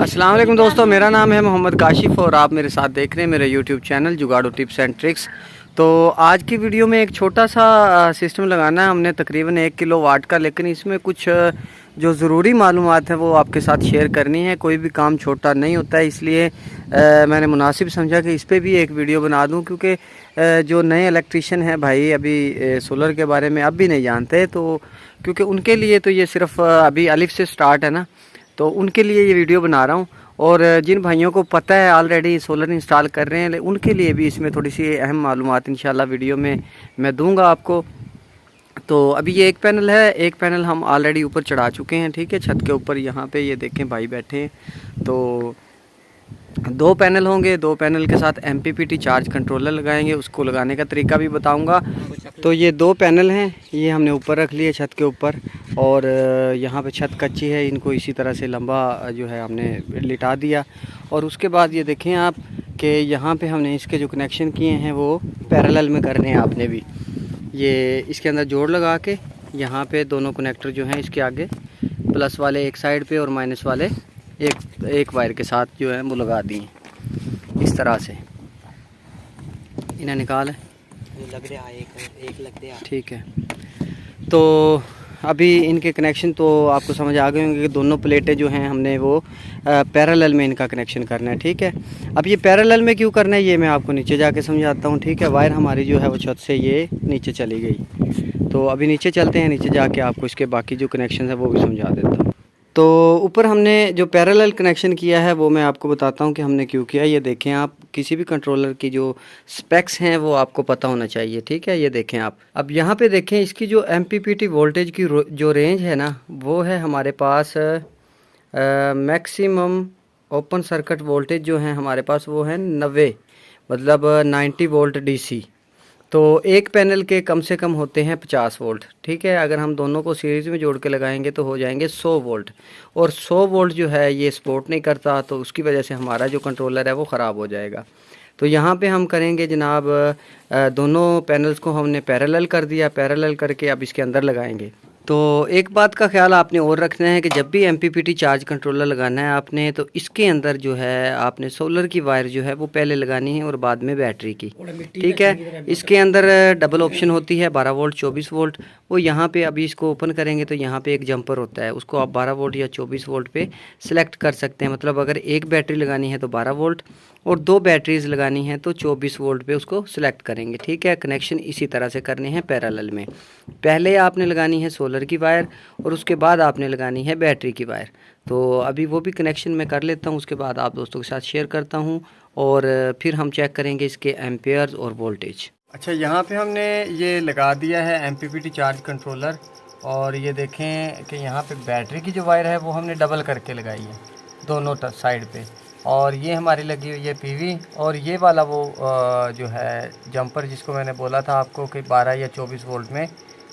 अस्सलाम वालेकुम दोस्तों, मेरा नाम है मोहम्मद काशिफ़ और आप मेरे साथ देख रहे हैं मेरे यूट्यूब चैनल जुगाड़ू टिप्स एंड ट्रिक्स। तो आज की वीडियो में एक छोटा सा सिस्टम लगाना है हमने, तकरीबन 1 किलो वाट का, लेकिन इसमें कुछ जो ज़रूरी मालूमात है वो आपके साथ शेयर करनी है। कोई भी काम छोटा नहीं होता है, इसलिए मैंने मुनासिब समझा कि इस पर भी एक वीडियो बना दूं, क्योंकि जो नए इलेक्ट्रीशियन हैं भाई अभी सोलर के बारे में अब भी नहीं जानते, तो क्योंकि उनके लिए तो ये सिर्फ अभी अलिफ से स्टार्ट है ना, तो उनके लिए ये वीडियो बना रहा हूँ। और जिन भाइयों को पता है ऑलरेडी सोलर इंस्टॉल कर रहे हैं, उनके लिए भी इसमें थोड़ी सी अहम मालूमात इंशाल्लाह वीडियो में मैं दूंगा आपको। तो अभी ये एक पैनल है, एक पैनल हम ऑलरेडी ऊपर चढ़ा चुके हैं, ठीक है, छत के ऊपर। यहाँ पे ये देखें भाई बैठे हैं। तो 2 पैनल होंगे, 2 पैनल के साथ MPPT चार्ज कंट्रोलर लगाएंगे, उसको लगाने का तरीका भी बताऊंगा। तो ये 2 पैनल हैं, ये हमने ऊपर रख लिए छत के ऊपर, और यहाँ पे छत कच्ची है, इनको इसी तरह से लंबा जो है हमने लिटा दिया। और उसके बाद ये देखें आप कि यहाँ पे हमने इसके जो कनेक्शन किए हैं वो पैरेलल में करने हैं आपने भी। ये इसके अंदर जोड़ लगा के यहाँ पे दोनों कनेक्टर जो हैं इसके आगे, प्लस वाले एक साइड पे और माइनस वाले एक वायर के साथ जो है वो लगा दिए इस तरह से। इन्हें निकाल है, लग रहा है एक लग रहा है, ठीक है। तो अभी इनके कनेक्शन तो आपको समझ आ गए होंगे कि दोनों प्लेटें जो हैं हमने वो पैरेलल में इनका कनेक्शन करना है, ठीक है। अब ये पैरेलल में क्यों करना है ये मैं आपको नीचे जाके समझाता हूँ, ठीक है। वायर हमारी जो है वो छत से ये नीचे चली गई, तो अभी नीचे चलते हैं, नीचे जाके आपको इसके बाकी जो कनेक्शन है वो भी समझा देता हूँ। तो ऊपर हमने जो पैरेलल कनेक्शन किया है वो मैं आपको बताता हूँ कि हमने क्यों किया। ये देखें आप, किसी भी कंट्रोलर की जो स्पेक्स हैं वो आपको पता होना चाहिए, ठीक है। ये देखें आप, अब यहाँ पे देखें इसकी जो MPPT वोल्टेज की जो रेंज है ना, वो है हमारे पास मैक्सिमम ओपन सर्किट वोल्टेज जो है हमारे पास वो है 90, मतलब 90 वोल्ट DC। तो एक पैनल के कम से कम होते हैं 50 वोल्ट, ठीक है। अगर हम दोनों को सीरीज़ में जोड़ के लगाएंगे तो हो जाएंगे 100 वोल्ट, और 100 वोल्ट जो है ये सपोर्ट नहीं करता, तो उसकी वजह से हमारा जो कंट्रोलर है वो ख़राब हो जाएगा। तो यहाँ पे हम करेंगे जनाब, दोनों पैनल्स को हमने पैरेलल कर दिया, पैरेलल करके अब इसके अंदर लगाएंगे। तो एक बात का ख्याल आपने और रखना है कि जब भी MPPT चार्ज कंट्रोलर लगाना है आपने, तो इसके अंदर जो है आपने सोलर की वायर जो है वो पहले लगानी है और बाद में बैटरी की, ठीक है। इसके अंदर डबल ऑप्शन होती है 12 वोल्ट 24 वोल्ट। वो यहाँ पे अभी इसको ओपन करेंगे तो यहाँ पे एक जंपर होता है, उसको आप 12 वोल्ट या 24 वोल्ट पे सिलेक्ट कर सकते हैं। मतलब अगर एक बैटरी लगानी है तो 12 वोल्ट और 2 बैटरीज लगानी है तो 24 वोल्ट पे उसको सिलेक्ट करेंगे, ठीक है। कनेक्शन इसी तरह से करने हैं पैरेलल में। पहले आपने लगानी है सोलर की वायर और उसके बाद आपने लगानी है बैटरी की वायर। तो अभी वो भी कनेक्शन मैं कर लेता हूँ, उसके बाद आप दोस्तों के साथ शेयर करता हूँ, और फिर हम चेक करेंगे इसके एम्पेयर्स और वोल्टेज। अच्छा, यहाँ पे हमने ये लगा दिया है MPPT चार्ज कंट्रोलर, और ये देखें कि यहाँ पे बैटरी की जो वायर है वो हमने डबल करके लगाई है दोनों साइड पे, और ये हमारी लगी हुई है PV, और ये वाला वो जो है जंपर जिसको मैंने बोला था आपको कि 12 या 24 वोल्ट में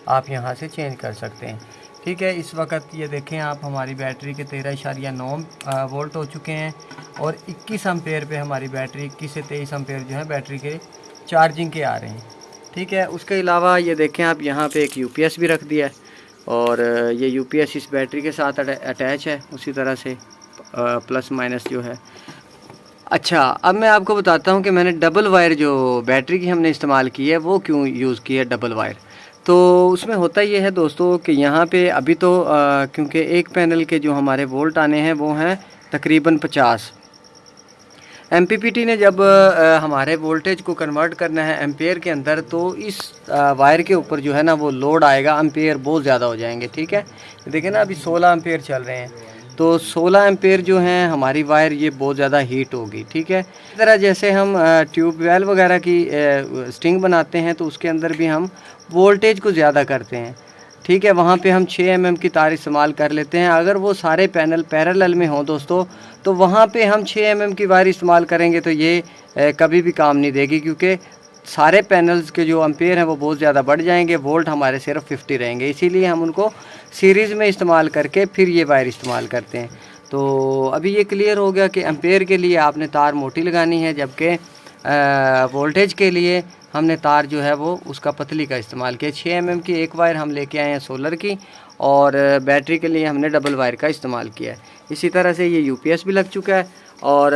आप यहाँ से चेंज कर सकते हैं, ठीक है। इस वक्त ये देखें आप, हमारी बैटरी के 13.9 वोल्ट हो चुके हैं, और 21 एम्पेयर पे हमारी बैटरी, 21 से 23 एम्पेयर जो है बैटरी के चार्जिंग के आ रहे हैं, ठीक है। उसके अलावा ये देखें आप, यहाँ पे एक UPS भी रख दिया है, और ये UPS इस बैटरी के साथ अटैच है उसी तरह से, प्लस माइनस जो है। अच्छा, अब मैं आपको बताता हूँ कि मैंने डबल वायर जो बैटरी की हमने इस्तेमाल की है वो क्यों यूज़ की है डबल वायर। तो उसमें होता ये है दोस्तों कि यहाँ पे अभी तो क्योंकि एक पैनल के जो हमारे वोल्ट आने हैं वो हैं तकरीबन 50। MPPT ने जब हमारे वोल्टेज को कन्वर्ट करना है एम्पेयर के अंदर, तो इस वायर के ऊपर जो है ना वो लोड आएगा, एम्पेयर बहुत ज़्यादा हो जाएंगे, ठीक है। देखिए ना, अभी 16 एम्पेयर चल रहे हैं, तो 16 एम्पेयर जो हैं हमारी वायर ये बहुत ज़्यादा हीट होगी, ठीक है। इस तरह जैसे हम ट्यूबवेल वगैरह की स्ट्रिंग बनाते हैं तो उसके अंदर भी हम वोल्टेज को ज़्यादा करते हैं, ठीक है। वहाँ पे हम 6 mm की तार इस्तेमाल कर लेते हैं। अगर वो सारे पैनल पैरेलल में हों दोस्तों, तो वहाँ पे हम 6 mm की वायर इस्तेमाल करेंगे तो ये कभी भी काम नहीं देगी, क्योंकि सारे पैनल्स के जो एम्पेयर हैं वो बहुत ज़्यादा बढ़ जाएंगे, वोल्ट हमारे सिर्फ 50 रहेंगे। इसीलिए हम उनको सीरीज़ में इस्तेमाल करके फिर ये वायर इस्तेमाल करते हैं। तो अभी ये क्लियर हो गया कि एम्पेयर के लिए आपने तार मोटी लगानी है, जबकि वोल्टेज के लिए हमने तार जो है वो उसका पतली का इस्तेमाल किया। 6 mm की एक वायर हम लेके आए हैं सोलर की, और बैटरी के लिए हमने डबल वायर का इस्तेमाल किया है। इसी तरह से ये यूपीएस भी लग चुका है और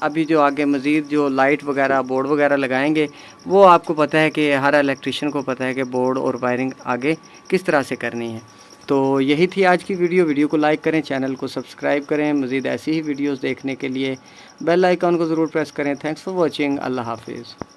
अभी जो आगे मज़ीद जो लाइट वगैरह बोर्ड वगैरह लगाएंगे वो आपको पता है कि हर इलेक्ट्रिशियन को पता है कि बोर्ड और वायरिंग आगे किस तरह से करनी है। तो यही थी आज की वीडियो को लाइक करें, चैनल को सब्सक्राइब करें, मज़ीद ऐसी ही वीडियोस देखने के लिए बेल आइकॉन को ज़रूर प्रेस करें। Thanks for watching. अल्लाह हाफिज़।